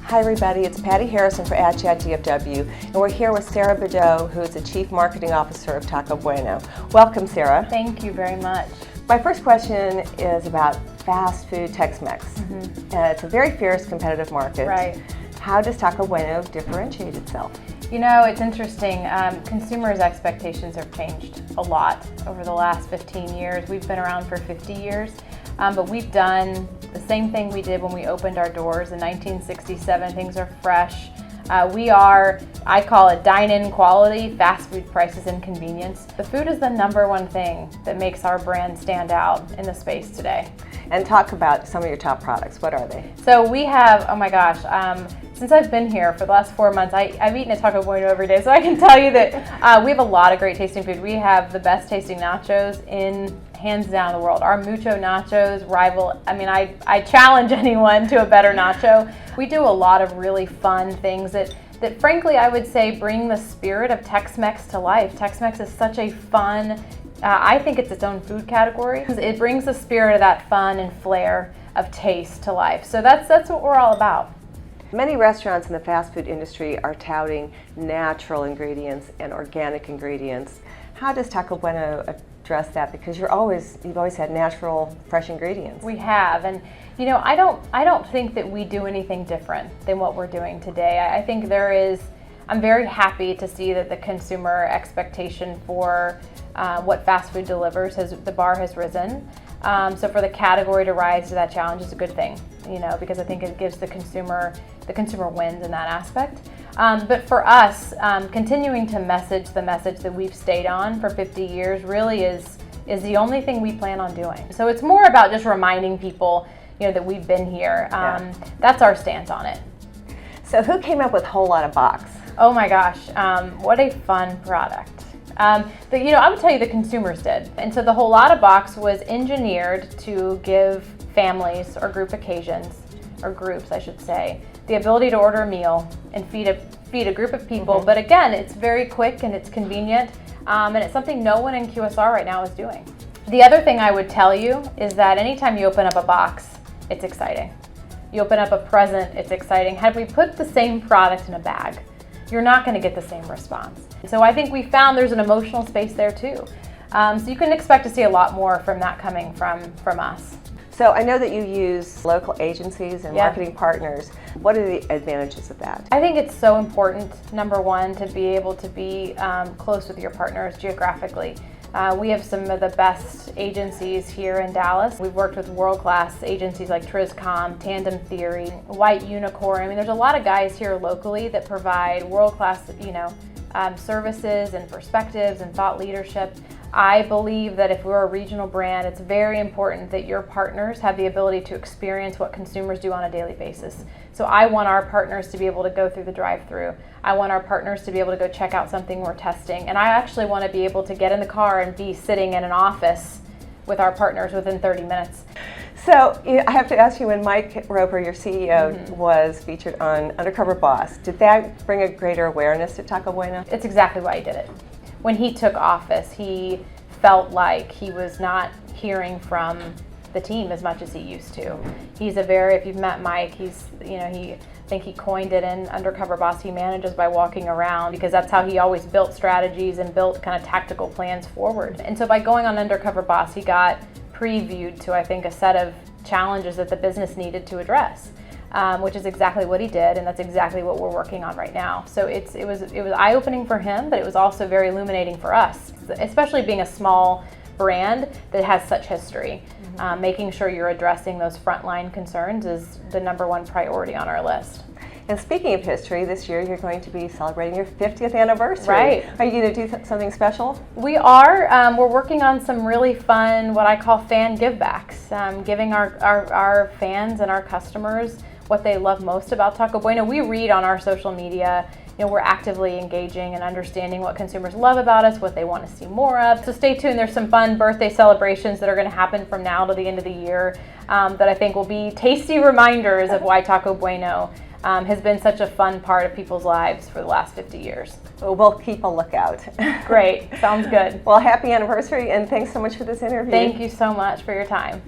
Hi everybody, it's Patty Harrison for AdChat DFW, and we're here with Sarah Beddoe, who is the Chief Marketing Officer of Taco Bueno. Welcome, Sarah. Thank you very much. My first question is about fast food Tex-Mex. It's a very fierce competitive market. Right. How does Taco Bueno differentiate itself? You know, it's interesting. Consumers' expectations have changed a lot over the last 15 years. We've been around for 50 years, but we've done the same thing we did when we opened our doors in 1967. Things are fresh. We are, I call it dine-in quality, fast food prices and convenience. The food is the number one thing that makes our brand stand out in the space today. And talk about some of your top products. What are they? So we have, oh my gosh, since I've been here for the last 4 months, I've eaten a Taco Bueno every day, so I can tell you that we have a lot of great tasting food. We have the best tasting nachos in hands down the world. Our mucho nachos rival, I challenge anyone to a better nacho. We do a lot of really fun things that frankly I would say bring the spirit of Tex-Mex to life. Tex-Mex is such a fun, I think it's its own food category. It brings the spirit of that fun and flair of taste to life. So that's what we're all about. Many restaurants in the fast food industry are touting natural ingredients and organic ingredients. How does Taco Bueno address that? Because you've always had natural, fresh ingredients. We have, and you know, I don't think that we do anything different than what we're doing today. I think I'm very happy to see that the consumer expectation for what fast food delivers the bar has risen. So for the category to rise to that challenge is a good thing, you know, because I think it gives the consumer wins in that aspect. But for us, continuing to message the message that we've stayed on for 50 years really is the only thing we plan on doing. So it's more about just reminding people, you know, that we've been here. That's our stance on it. So who came up with Whole Lotta Box? Oh my gosh, what a fun product. I would tell you the consumers did. And so the Whole Lotta Box was engineered to give families or group occasions, or groups I should say, the ability to order a meal and feed a group of people. But again, it's very quick and it's convenient, and it's something no one in QSR right now is doing. The other thing I would tell you is that anytime you open up a box, it's exciting. You open up a present, it's exciting. Had we put the same product in a bag, you're not going to get the same response. So I think we found there's an emotional space there too. So you can expect to see a lot more from that coming from us. So I know that you use local agencies and marketing partners. What are the advantages of that? I think it's so important, number one, to be able to be close with your partners geographically. We have some of the best agencies here in Dallas. We've worked with world-class agencies like Triscom, Tandem Theory, White Unicorn. There's a lot of guys here locally that provide world-class, services and perspectives and thought leadership. I believe that if we're a regional brand, it's very important that your partners have the ability to experience what consumers do on a daily basis. So I want our partners to be able to go through the drive-thru. I want our partners to be able to go check out something we're testing. And I actually want to be able to get in the car and be sitting in an office with our partners within 30 minutes. So I have to ask you, when Mike Roper, your CEO, was featured on Undercover Boss, did that bring a greater awareness to Taco Bueno? It's exactly why he did it. When he took office, he felt like he was not hearing from the team as much as he used to. If you've met Mike, I think he coined it in Undercover Boss, he manages by walking around, because that's how he always built strategies and built kind of tactical plans forward. And so by going on Undercover Boss, he got previewed to, I think, a set of challenges that the business needed to address. Which is exactly what he did, and that's exactly what we're working on right now. So it was eye-opening for him, but it was also very illuminating for us, especially being a small brand that has such history. Making sure you're addressing those frontline concerns is the number one priority on our list. And speaking of history, this year you're going to be celebrating your 50th anniversary. Right. Are you going to do something special? We are. We're working on some really fun, what I call fan give-backs, giving our fans and our customers what they love most about Taco Bueno. We read on our social media, we're actively engaging and understanding what consumers love about us, what they want to see more of. So stay tuned. There's some fun birthday celebrations that are going to happen from now to the end of the year that I think will be tasty reminders of why Taco Bueno has been such a fun part of people's lives for the last 50 years. Well, we'll keep a lookout. Great. Sounds good. Well, happy anniversary, and thanks so much for this interview. Thank you so much for your time.